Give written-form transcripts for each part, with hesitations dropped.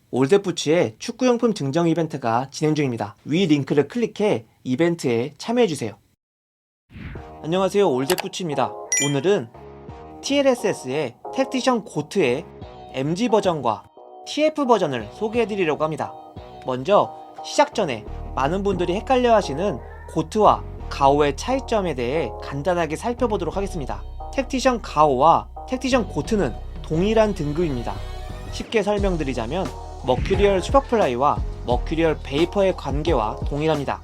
올댓부츠의 축구용품 증정 이벤트가 진행 중입니다. 위 링크를 클릭해 이벤트에 참여해주세요. 안녕하세요, 올댓부츠입니다. 오늘은 TLSS의 택티션 고트의 MG 버전과 TF 버전을 소개해드리려고 합니다. 먼저 시작 전에 많은 분들이 헷갈려 하시는 고트와 가오의 차이점에 대해 간단하게 살펴보도록 하겠습니다. 택티션 가오와 택티션 고트는 동일한 등급입니다. 쉽게 설명드리자면 머큐리얼 슈퍼플라이와 머큐리얼 베이퍼의 관계와 동일합니다.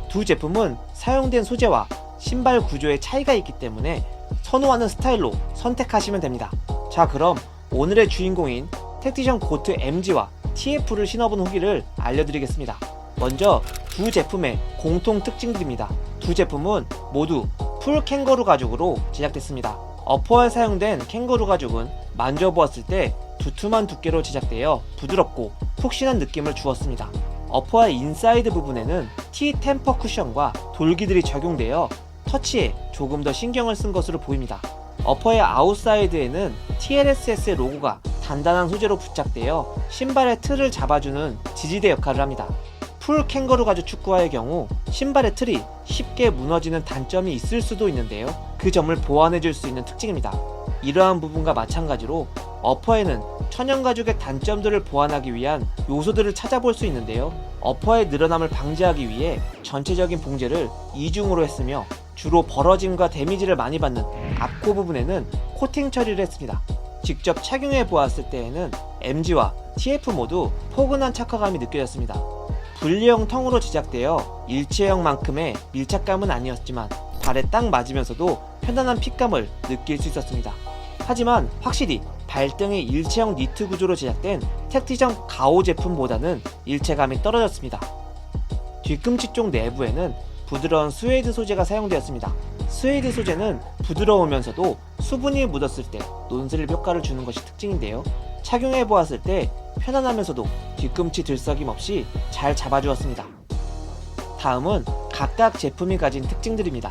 두 제품은 사용된 소재와 신발 구조의 차이가 있기 때문에 선호하는 스타일로 선택하시면 됩니다. 자, 그럼 오늘의 주인공인 택티션 고트 MG와 TF를 신어본 후기를 알려드리겠습니다. 먼저 두 제품의 공통 특징들입니다. 두 제품은 모두 풀 캥거루 가죽으로 제작됐습니다. 어퍼에 사용된 캥거루 가죽은 만져보았을 때 두툼한 두께로 제작되어 부드럽고 푹신한 느낌을 주었습니다. 어퍼의 인사이드 부분에는 T 템퍼 쿠션과 돌기들이 적용되어 터치에 조금 더 신경을 쓴 것으로 보입니다. 어퍼의 아웃사이드에는 TLSS의 로고가 단단한 소재로 부착되어 신발의 틀을 잡아주는 지지대 역할을 합니다. 풀 캥거루 가죽 축구화의 경우 신발의 틀이 쉽게 무너지는 단점이 있을 수도 있는데요. 그 점을 보완해줄 수 있는 특징입니다. 이러한 부분과 마찬가지로 어퍼에는 천연 가죽의 단점들을 보완하기 위한 요소들을 찾아볼 수 있는데요. 어퍼의 늘어남을 방지하기 위해 전체적인 봉제를 이중으로 했으며 주로 벌어짐과 데미지를 많이 받는 앞코 부분에는 코팅 처리를 했습니다. 직접 착용해 보았을 때에는 MG와 TF 모두 포근한 착화감이 느껴졌습니다. 분리형 텅으로 제작되어 일체형만큼의 밀착감은 아니었지만 발에 딱 맞으면서도 편안한 핏감을 느낄 수 있었습니다. 하지만 확실히 발등의 일체형 니트 구조로 제작된 택티션 가오 제품보다는 일체감이 떨어졌습니다. 뒤꿈치 쪽 내부에는 부드러운 스웨이드 소재가 사용되었습니다. 스웨이드 소재는 부드러우면서도 수분이 묻었을 때 논슬립 효과를 주는 것이 특징인데요. 착용해 보았을 때 편안하면서도 뒤꿈치 들썩임 없이 잘 잡아주었습니다. 다음은 각각 제품이 가진 특징들입니다.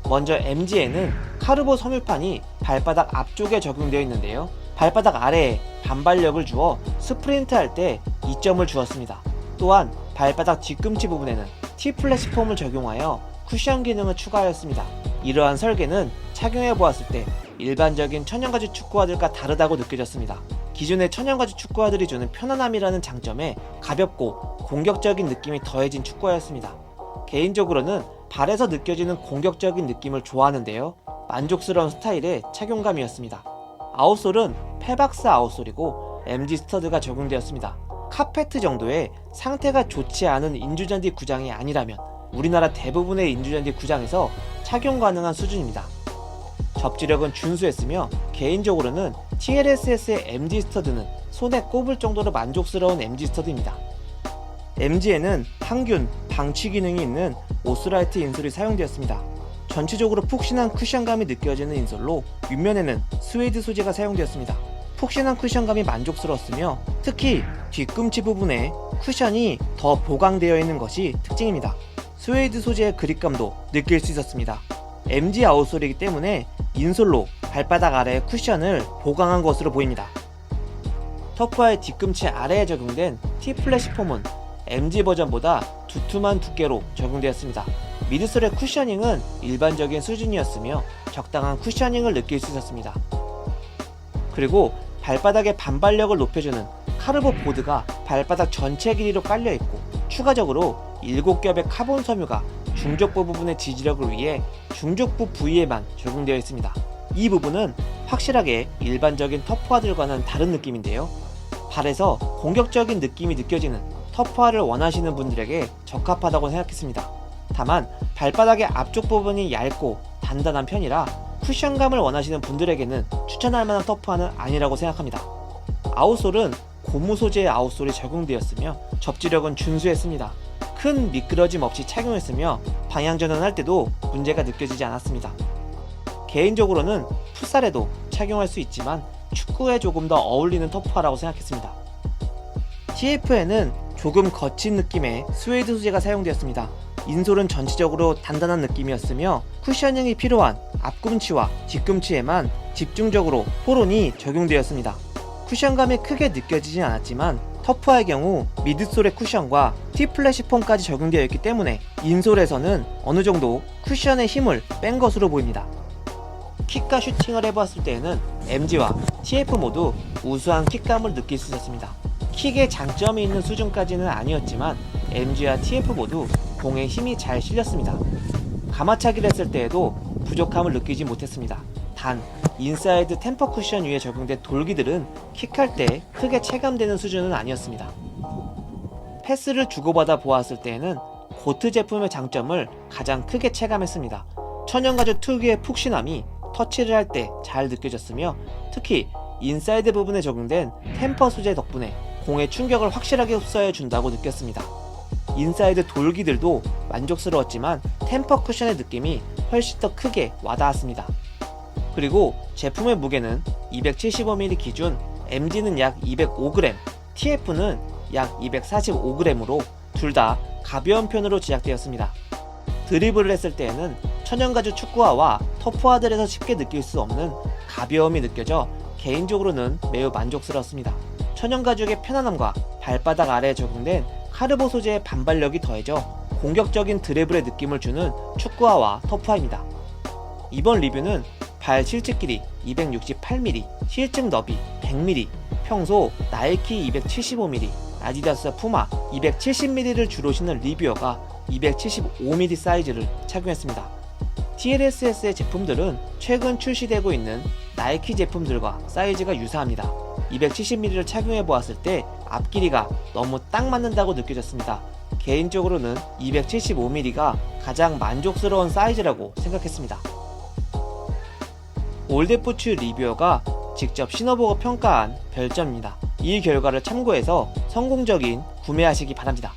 먼저 MG에는 카르보 섬유판이 발바닥 앞쪽에 적용되어 있는데요. 발바닥 아래에 반발력을 주어 스프린트 할 때 이점을 주었습니다. 또한 발바닥 뒤꿈치 부분에는 T 플래시 폼을 적용하여 쿠션 기능을 추가하였습니다. 이러한 설계는 착용해 보았을 때 일반적인 천연가죽 축구화들과 다르다고 느껴졌습니다. 기존의 천연가죽 축구화들이 주는 편안함이라는 장점에 가볍고 공격적인 느낌이 더해진 축구화였습니다. 개인적으로는 발에서 느껴지는 공격적인 느낌을 좋아하는데요. 만족스러운 스타일의 착용감이었습니다. 아웃솔은 페박스 아웃솔이고 MG 스터드가 적용되었습니다. 카페트 정도의 상태가 좋지 않은 인조잔디 구장이 아니라면 우리나라 대부분의 인조잔디 구장에서 착용 가능한 수준입니다. 접지력은 준수했으며 개인적으로는 TLSS의 MG 스터드는 손에 꼽을 정도로 만족스러운 MG 스터드입니다. MG에는 항균, 방취 기능이 있는 오스라이트 인솔이 사용되었습니다. 전체적으로 푹신한 쿠션감이 느껴지는 인솔로 윗면에는 스웨이드 소재가 사용되었습니다. 푹신한 쿠션감이 만족스러웠으며 특히 뒤꿈치 부분에 쿠션이 더 보강되어 있는 것이 특징입니다. 스웨이드 소재의 그립감도 느낄 수 있었습니다. MG 아웃솔이기 때문에 인솔로 발바닥 아래의 쿠션을 보강한 것으로 보입니다. 터프와의 뒤꿈치 아래에 적용된 T 플래시 폼은 MG 버전보다 두툼한 두께로 적용되었습니다. 미드솔의 쿠셔닝은 일반적인 수준이었으며 적당한 쿠셔닝을 느낄 수 있었습니다. 그리고 발바닥의 반발력을 높여주는 카르보 보드가 발바닥 전체 길이로 깔려있고 추가적으로 7겹의 카본 섬유가 중족부 부분의 지지력을 위해 중족부 부위에만 적용되어 있습니다. 이 부분은 확실하게 일반적인 터프화들과는 다른 느낌인데요. 발에서 공격적인 느낌이 느껴지는 터프화를 원하시는 분들에게 적합하다고 생각했습니다. 다만 발바닥의 앞쪽 부분이 얇고 단단한 편이라 쿠션감을 원하시는 분들에게는 추천할 만한 터프화는 아니라고 생각합니다. 아웃솔은 고무 소재의 아웃솔이 적용되었으며 접지력은 준수했습니다. 큰 미끄러짐 없이 착용했으며 방향 전환할 때도 문제가 느껴지지 않았습니다. 개인적으로는 풋살에도 착용할 수 있지만 축구에 조금 더 어울리는 터프화라고 생각했습니다. TF에는 조금 거친 느낌의 스웨이드 소재가 사용되었습니다. 인솔은 전체적으로 단단한 느낌이었으며 쿠셔닝이 필요한 앞꿈치와 뒤꿈치에만 집중적으로 포론이 적용되었습니다. 쿠션감이 크게 느껴지진 않았지만 터프화의 경우 미드솔의 쿠션과 T플래시 폼까지 적용되어 있기 때문에 인솔에서는 어느정도 쿠션의 힘을 뺀 것으로 보입니다. 킥과 슈팅을 해보았을 때에는 MG와 TF 모두 우수한 킥감을 느낄 수 있었습니다. 킥에 장점이 있는 수준까지는 아니었지만 MG와 TF 모두 공에 힘이 잘 실렸습니다. 가마차기를 했을 때에도 부족함을 느끼지 못했습니다. 단 인사이드 템퍼 쿠션 위에 적용된 돌기들은 킥할 때 크게 체감되는 수준은 아니었습니다. 패스를 주고받아 보았을 때에는 고트 제품의 장점을 가장 크게 체감했습니다. 천연가죽 특유의 푹신함이 터치를 할 때 잘 느껴졌으며 특히 인사이드 부분에 적용된 템퍼 소재 덕분에 공의 충격을 확실하게 흡수해 준다고 느꼈습니다. 인사이드 돌기들도 만족스러웠지만 템퍼 쿠션의 느낌이 훨씬 더 크게 와닿았습니다. 그리고 제품의 무게는 275mm 기준 MG는 약 205g, TF는 약 245g으로 둘 다 가벼운 편으로 제작되었습니다. 드리블을 했을 때에는 천연가죽 축구화와 터프화들에서 쉽게 느낄 수 없는 가벼움이 느껴져 개인적으로는 매우 만족스럽습니다. 천연가죽의 편안함과 발바닥 아래에 적용된 카르보 소재의 반발력이 더해져 공격적인 드리블의 느낌을 주는 축구화와 터프화입니다. 이번 리뷰는 발 실측 길이 268mm, 실측 너비 100mm, 평소 나이키 275mm, 아디다스 푸마 270mm를 주로 신는 리뷰어가 275mm 사이즈를 착용했습니다. TLSS의 제품들은 최근 출시되고 있는 나이키 제품들과 사이즈가 유사합니다. 270mm를 착용해 보았을 때 앞길이가 너무 딱 맞는다고 느껴졌습니다. 개인적으로는 275mm가 가장 만족스러운 사이즈라고 생각했습니다. 올댓부츠 리뷰어가 직접 신어보고 평가한 별점입니다. 이 결과를 참고해서 성공적인 구매하시기 바랍니다.